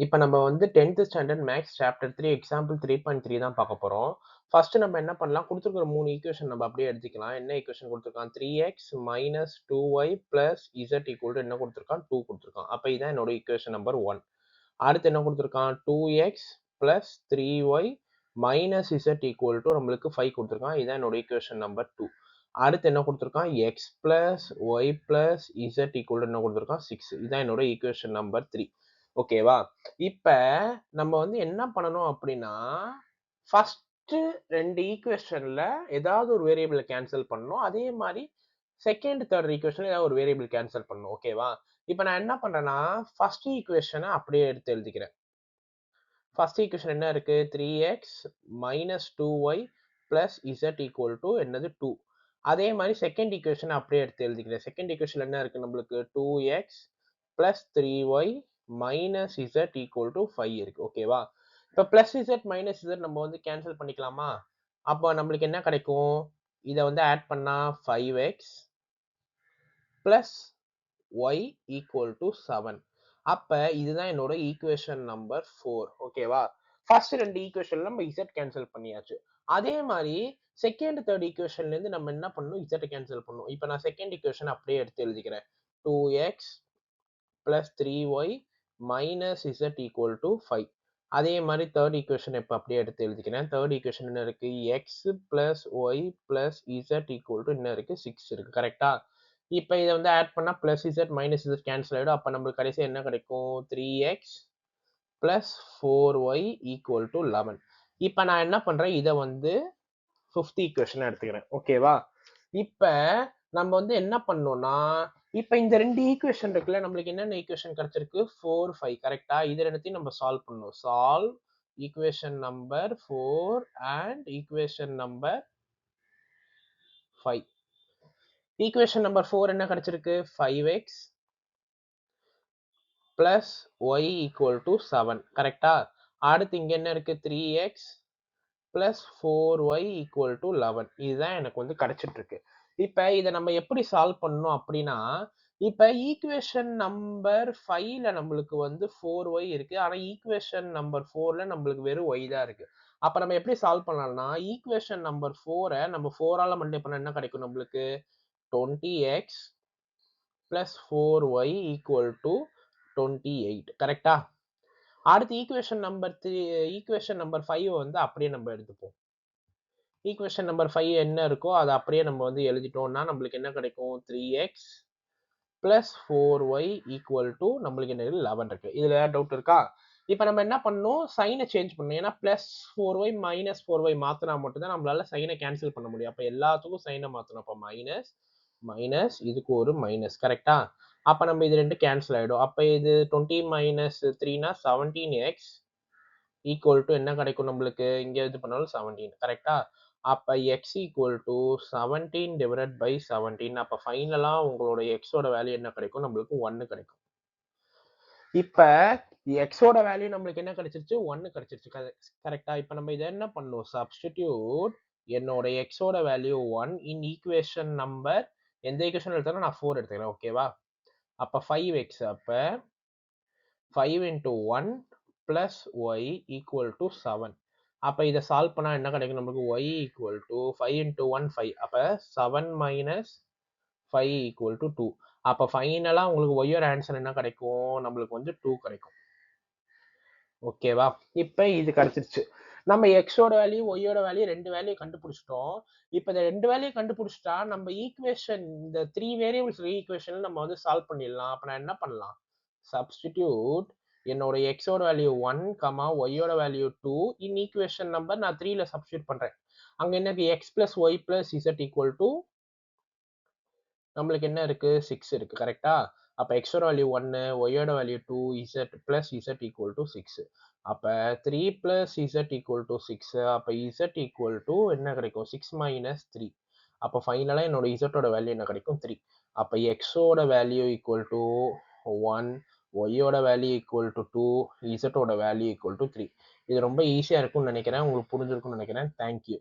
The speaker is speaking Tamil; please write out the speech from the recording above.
இப்ப நம்ம வந்து 10th standard maths chapter 3 example 3.3 தான் பார்க்க போறோம். ஃபர்ஸ்ட் நம்ம என்ன பண்ணலாம், குடுத்திருக்கிற 3 ஈக்குவேஷன் நம்ம அப்படியே எழுதிக்கலாம். என்ன ஈக்குவேஷன் குடுத்திருக்கான்? 3x - 2y + z = என்ன குடுத்திருக்கான்? 2 குடுத்திருக்கான். அப்ப இதான் என்னோட ஈக்குவேஷன் நம்பர் 1. அடுத்து என்ன குடுத்திருக்கான்? 2x + 3y - z = நம்மளுக்கு 5 குடுத்திருக்கான். இதான் என்னோட ஈக்குவேஷன் நம்பர் 2. அடுத்து என்ன குடுத்திருக்கான்? x + y + z = என்ன குடுத்திருக்கான்? 6. இதான் என்னோட ஈக்குவேஷன் நம்பர் 3. ஓகேவா? இப்ப நம்ம வந்து என்ன பண்ணணும் அப்படின்னா, ஃபர்ஸ்ட் 2 ஈக்குவேஷன்ல ஏதாவது ஒரு வேரியபிள கேன்சல் பண்ணணும். அதே மாரி செகண்ட், தேர்ட் ஈக்குவேஷன்ல ஏதாவது ஒரு வேரியபிள் கேன்சல் பண்ணணும். ஓகேவா? இப்ப நான் என்ன பண்றேன்னா, ஃபர்ஸ்ட் ஈக்குவேஷன அப்படியே எடுத்து எழுதிக்கிறேன். ஃபர்ஸ்ட் ஈக்குவேஷன் என்ன இருக்கு? 3x - 2y + z = என்னது 2. அதே மாரி செகண்ட் ஈக்குவேஷன் அப்படியே எடுத்து எழுதிக்கிறேன். செகண்ட் ஈக்குவேஷன்ல என்ன இருக்கு நம்மளுக்கு? 2x + 3y - z = 5 இருக்கு. ஓகேவா? இப்ப +z - z நம்ம வந்து கேன்சல் பண்ணிக்கலாமா? அப்ப நம்மளுக்கு என்ன கிடைக்கும்? இத வந்து ஆட் பண்ணா 5x + y = 7. அப்ப இதுதான் என்னோட ஈக்குவேஷன் நம்பர் 4. ஓகேவா? ஃபர்ஸ்ட் 2 ஈக்குவேஷன்ல நம்ம z கேன்சல் பண்ணியாச்சு. அதே மாரி செகண்ட், தேர்ட் ஈக்குவேஷன்ல இருந்து நம்ம என்ன பண்ணணும்? z கேன்சல் பண்ணணும். இப்ப நான் செகண்ட் ஈக்குவேஷன் அப்படியே எடுத்து எழுதிக்கிறேன். 2x + 3y - z = 5. அதே மாரி தேர்ட் ஈக்குவேஷன் இப்ப அப்படியே எடுத்து எழுதிக்கிறேன். தேர்ட் ஈக்குவேஷன் என்ன இருக்கு? x + y + z = என்ன இருக்கு? 6 இருக்கு. கரெக்ட்டா? இப்ப இத வந்து ஆட் பண்ணா +z - z கேன்சல் ஆயிடும். அப்ப நம்மளுக்கு கடைசியா என்ன கிடைக்கும்? 3x + 4y = 11. இப்ப நான் என்ன பண்றேன்? இத வந்து 5th ஈக்குவேஷனா எடுத்துக்கிறேன். ஓகேவா? இப்ப நம்ம வந்து என்ன பண்ணணும்னா, இப்ப இந்த 2 ஈக்குவேஷன் இருக்குல்ல, நம்மளுக்கு என்னென்ன ஈக்குவேஷன் கிடைச்சிருக்கு? 4, 5 கரெக்ட்டா? இது 2த்தையும் நம்ம சால்வ் பண்ணணும். Solve equation number 4 and equation number 5. Equation number 4 என்ன கிடைச்சிருக்கு? 5x + y = 7 கரெக்ட்டா? அடுத்து இங்க என்ன இருக்கு? 3x + 4y = 11. இதுதான் எனக்கு வந்து கிடைச்சிட்டு இருக்கு. இப்ப இத நம்ம எப்படி சால்வ் பண்ணணும் அப்படின்னா, இப்ப ஈக்குவேஷன் நம்பர் 5ல நம்மளுக்கு வந்து 4y இருக்கு. ஆனா ஈக்குவேஷன் நம்பர் 4ல நம்மளுக்கு வெறும் y தான் இருக்கு. அப்ப நம்ம எப்படி சால்வ் பண்ணலாம்னா, ஈக்குவேஷன் நம்பர் 4 நம்ம 4ஆல மல்டிப்ளை பண்ணா என்ன கிடைக்கும் நம்மளுக்கு? 20x + 4y = 28 கரெக்ட்டா? அடுத்து ஈக்குவேஷன் நம்பர் 5 வந்து அப்படியே நம்ம எடுத்துப்போம். ஈக்குவேஷன் நம்பர் 5 என்ன இருக்கோ அத அப்படியே நம்ம வந்து எழுதிட்டோம்னா, நம்மளுக்கு என்ன கிடைக்கும்? 3x + 4y = நம்மளுக்கு என்ன 11 இருக்கு. இதுல ஏதாவது டவுட் இருக்கா? இப்ப நம்ம என்ன பண்ணணும்? சைன சேஞ்ச் பண்ணணும். ஏன்னா +4y -4y மாத்துனா மட்டும் தான் நம்மளால சைன கேன்சல் பண்ண முடியும். அப்ப எல்லாத்துக்கும் சைன மாத்தணும். அப்ப மைனஸ், மைனஸ் இதுக்கு ஒரு மைனஸ் கரெக்ட்டா? அப்ப நம்ம இது 2 கேன்சல் ஆயிடும். அப்ப இது 20 - 3னா 17x = என்ன கிடைக்கும் நம்மளுக்கு? இங்க இது பண்ணாலும் 17 கரெக்ட்டா? அப்ப x = 17/17. அப்ப ஃபைனலா உங்களோட x ஓட வேல்யூ என்ன கிடைக்கும்? நம்மளுக்கு 1 கிடைக்கும். இப்ப x ஓட வேல்யூ நம்மளுக்கு என்ன கிடைச்சிருச்சு? 1 கிடைச்சிருச்சு. கரெக்ட்டா? இப்ப நம்ம இத என்ன பண்ணணும்? சப்ஸ்டிட்யூட் என்னோட x ஓட வேல்யூ 1 இன் ஈக்குவேஷன் நம்பர் எந்த ஈக்குவேஷன் எடுத்தாலும் நான் 4 எடுத்துக்கிறேன். ஓகேவா? அப்ப 5x அப்ப 5 × 1 + y = 7. அப்ப இத சால்வ் பண்ணா என்ன கிடைக்கும் நமக்கு? y = 5 × 1 5. அப்ப 7 - 5 = 2. அப்ப ஃபைனலா உங்களுக்கு y யோட ஆன்சர் என்ன கிடைக்கும்? நம்மளுக்கு வந்து 2 கிடைக்கும். ஓகேவா? இப்ப இது கிடைச்சிருச்சு. நம்ம x ஓட வேல்யூ, y யோட வேல்யூ 2 வேல்யூ கண்டுபிடிச்சிட்டோம். இப்ப இந்த 2 வேல்யூ கண்டுபிடிச்சிட்டா நம்ம ஈக்குவேஷன் இந்த 3 வேரியபிள்ஸ் ஈக்குவேஷன்ல நம்ம வந்து சால்வ் பண்ணிடலாம். அப்ப நான் என்ன பண்ணலாம்? சப்ஸ்டிட்யூட் என்னோட x ஓட வேல்யூ 1, y யோட வேல்யூ 2 இன் ஈக்குவேஷன் நம்பர் நான் 3ல சப்ஸ்டிட்யூட் பண்றேன். அங்க என்ன இருக்கு? x + y + z = நம்மளுக்கு என்ன இருக்கு? 6 இருக்கு. கரெக்ட்டா? அப்ப x ஓட வேல்யூ 1, y யோட வேல்யூ 2, z + z = 6. அப்ப 3 + z = 6. அப்ப z என்ன கிடைக்கும்? 6 - 3. அப்ப ஃபைனலா என்னோட z ஓட வேல்யூ என்ன கிடைக்கும்? 3. அப்ப x ஓட வேல்யூ = 1, y ஓட வேல்யூ = 2, z ஓட வேல்யூ = 3. இது ரொம்ப ஈஸியா இருக்கும்னு நினைக்கிறேன். உங்களுக்கு புரிஞ்சிருக்கும்னு நினைக்கிறேன். Thank you.